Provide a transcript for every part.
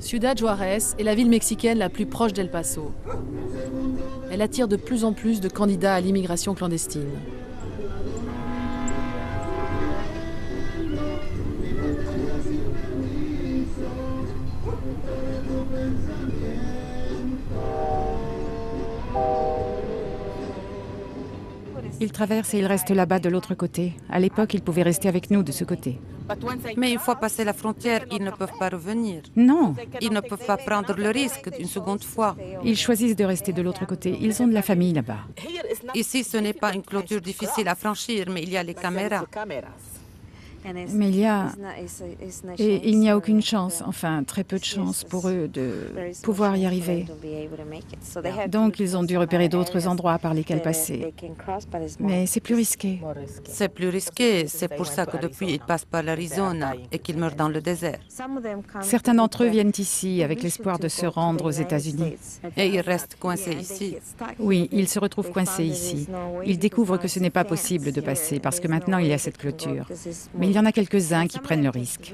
Ciudad Juárez est la ville mexicaine la plus proche d'El Paso. Elle attire de plus en plus de candidats à l'immigration clandestine. Ils traversent et ils restent là-bas de l'autre côté. À l'époque, ils pouvaient rester avec nous de ce côté. Mais une fois passé la frontière, ils ne peuvent pas revenir. Non, Ils ne peuvent pas prendre le risque d'une seconde fois. ils choisissent de rester de l'autre côté. Ils ont de la famille là-bas. Ici, ce n'est pas une clôture difficile à franchir, mais il y a les caméras. Mais il n'y a aucune chance, enfin très peu de chance pour eux de pouvoir y arriver. Donc ils ont dû repérer d'autres endroits par lesquels passer. Mais c'est plus risqué. C'est plus risqué, c'est pour ça que depuis, ils passent par l'Arizona et qu'ils meurent dans le désert. Certains d'entre eux viennent ici avec l'espoir de se rendre aux États-Unis. Et ils restent coincés ici. Oui, ils se retrouvent coincés ici. Ils découvrent que ce n'est pas possible de passer parce que maintenant il y a cette clôture. Mais il y en a quelques-uns qui prennent le risque.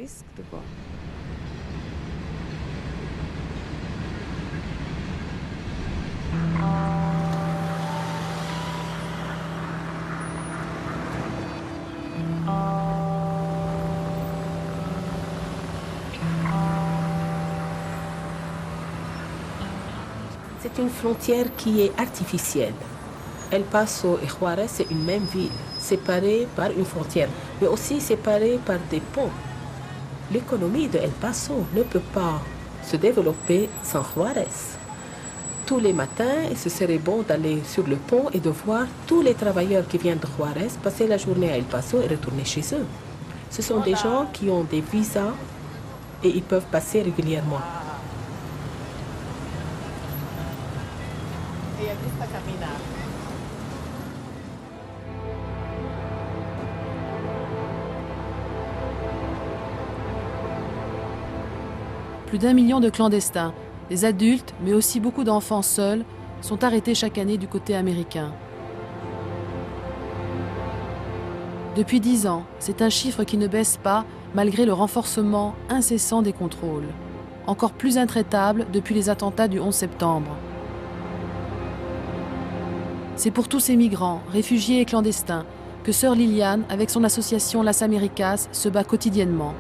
C'est une frontière qui est artificielle. El Paso et Juárez, c'est une même ville, séparée par une frontière, mais aussi séparée par des ponts. L'économie de El Paso ne peut pas se développer sans Juárez. Tous les matins, ce serait bon d'aller sur le pont et de voir tous les travailleurs qui viennent de Juárez passer la journée à El Paso et retourner chez eux. Ce sont des gens qui ont des visas et ils peuvent passer régulièrement. Plus d'1 million de clandestins, des adultes, mais aussi beaucoup d'enfants seuls, sont arrêtés chaque année du côté américain. Depuis 10 ans, c'est un chiffre qui ne baisse pas malgré le renforcement incessant des contrôles, encore plus intraitable depuis les attentats du 11 septembre. C'est pour tous ces migrants, réfugiés et clandestins que Sœur Liliane, avec son association Las Américas, se bat quotidiennement.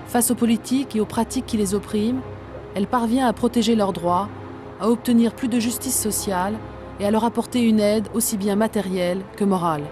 Face aux politiques et aux pratiques qui les oppriment, elle parvient à protéger leurs droits, à obtenir plus de justice sociale et à leur apporter une aide aussi bien matérielle que morale.